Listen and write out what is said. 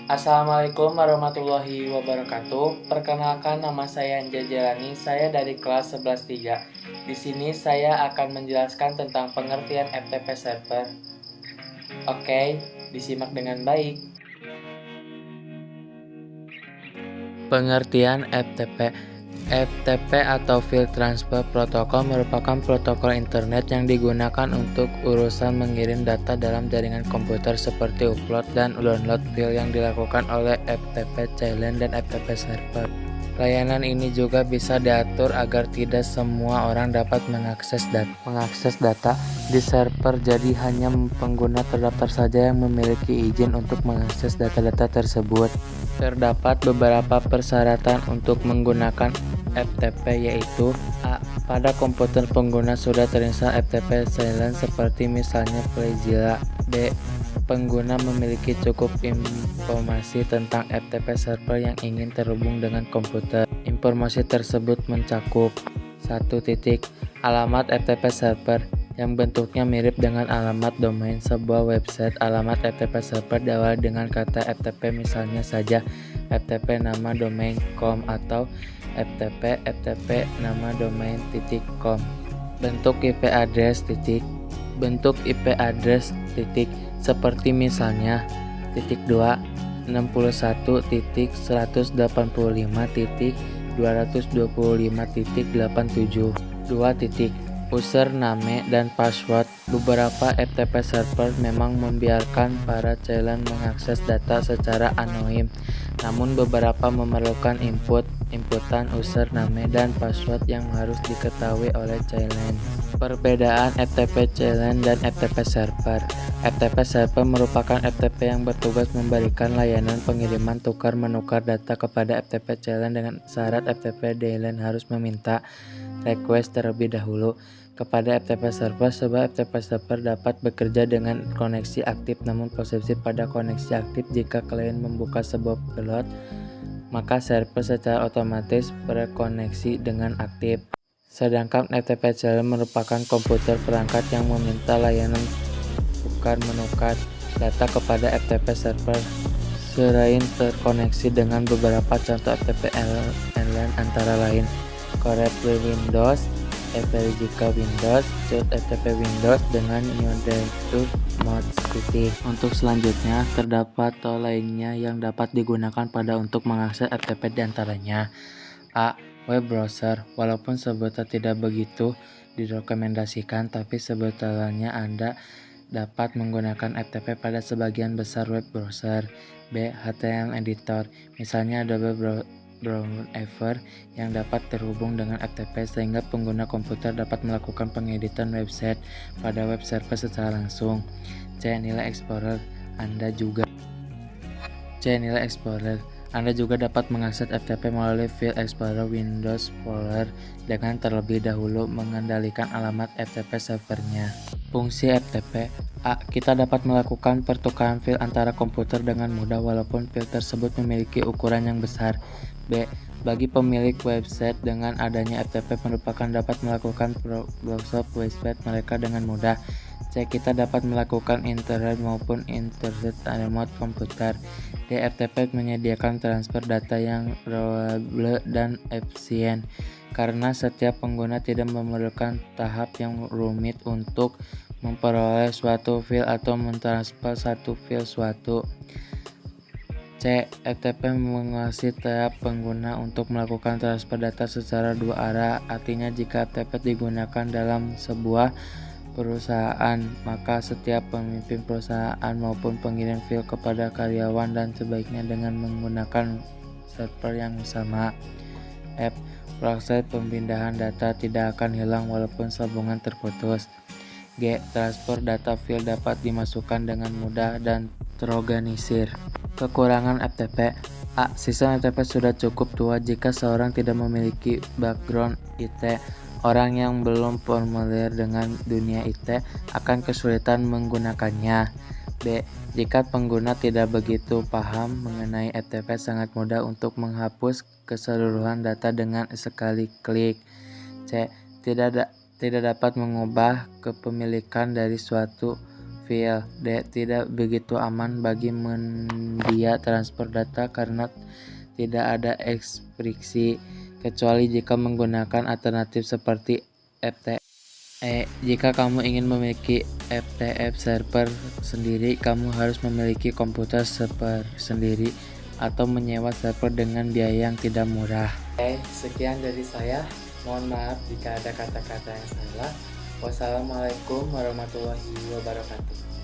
Assalamualaikum warahmatullahi wabarakatuh. Perkenalkan, nama saya Anja Jalani. Saya dari kelas 11-3. Di sini saya akan menjelaskan tentang pengertian FTP server. Oke, disimak dengan baik. Pengertian FTP. FTP atau File Transfer Protocol merupakan protokol internet yang digunakan untuk urusan mengirim data dalam jaringan komputer seperti upload dan download file yang dilakukan oleh FTP client dan FTP server. Layanan ini juga bisa diatur agar tidak semua orang dapat mengakses data di server, jadi hanya pengguna terdaftar saja yang memiliki izin untuk mengakses data-data tersebut. Terdapat beberapa persyaratan untuk menggunakan FTP, yaitu A. Pada komputer pengguna sudah terinstall FTP client seperti misalnya FileZilla. B. Pengguna memiliki cukup informasi tentang FTP server yang ingin terhubung dengan komputer. Informasi tersebut mencakup 1. Alamat FTP server yang bentuknya mirip dengan alamat domain sebuah website. Alamat FTP server diawali dengan kata FTP, misalnya saja FTP nama domain .com atau FTP nama domain .com. Bentuk IP address bentuk IP address seperti misalnya 2 61.185.225.87. 2. Username dan password. Beberapa FTP server memang membiarkan para client mengakses data secara anonim, namun beberapa memerlukan inputan username dan password yang harus diketahui oleh client. Perbedaan FTP client dan FTP server. FTP server merupakan FTP yang bertugas memberikan layanan pengiriman tukar-menukar data kepada FTP client dengan syarat FTP client harus meminta request terlebih dahulu kepada FTP server, sebab FTP server dapat bekerja dengan koneksi aktif, namun posisi pada koneksi aktif. Jika klien membuka sebuah payload, maka server secara otomatis berkoneksi dengan aktif. Sedangkan FTP client merupakan komputer perangkat yang meminta layanan tukar-menukar data kepada FTP server. Selain terkoneksi dengan beberapa contoh FTP client antara lain Core Windows, Evangelical Windows, Church FTP Windows dengan New Mode. Untuk selanjutnya, terdapat tool lainnya yang dapat digunakan pada untuk mengakses FTP, diantaranya A. Web browser. Walaupun sebutan tidak begitu direkomendasikan, tapi sebetulnya Anda dapat menggunakan FTP pada sebagian besar web browser. B. HTML editor, misalnya Adobe Browser yang dapat terhubung dengan FTP sehingga pengguna komputer dapat melakukan pengeditan website pada web server secara langsung. C. Nilai Explorer. Anda juga dapat mengakses FTP melalui File Explorer Windows Explorer dengan terlebih dahulu mengendalikan alamat FTP servernya. Fungsi FTP. A. Kita dapat melakukan pertukaran file antara komputer dengan mudah walaupun file tersebut memiliki ukuran yang besar. B. Bagi pemilik website, dengan adanya FTP merupakan dapat melakukan browser website mereka dengan mudah. C. Kita dapat melakukan internet maupun internet remote komputer. D. FTP menyediakan transfer data yang reliable dan efisien karena setiap pengguna tidak memerlukan tahap yang rumit untuk memperoleh suatu file atau mentransfer satu file suatu. C. FTP menguasai tahap pengguna untuk melakukan transfer data secara dua arah. Artinya, jika FTP digunakan dalam sebuah perusahaan, maka setiap pemimpin perusahaan maupun pengirim file kepada karyawan dan sebaiknya dengan menggunakan server yang sama. F. Proses pemindahan data tidak akan hilang walaupun sambungan terputus. G. Transfer data file dapat dimasukkan dengan mudah dan terorganisir. Kekurangan FTP. A. Sistem FTP sudah cukup tua jika seorang tidak memiliki background IT. Orang yang belum familiar dengan dunia IT akan kesulitan menggunakannya. D. Jika pengguna tidak begitu paham mengenai FTP, sangat mudah untuk menghapus keseluruhan data dengan sekali klik. C. Tidak dapat mengubah kepemilikan dari suatu file. D. Tidak begitu aman bagi media transfer data karena tidak ada enkripsi, kecuali jika menggunakan alternatif seperti FTP. Jika kamu ingin memiliki FTP server sendiri, kamu harus memiliki komputer server sendiri atau menyewa server dengan biaya yang tidak murah. Sekian dari saya. Mohon maaf jika ada kata-kata yang salah. Wassalamualaikum warahmatullahi wabarakatuh.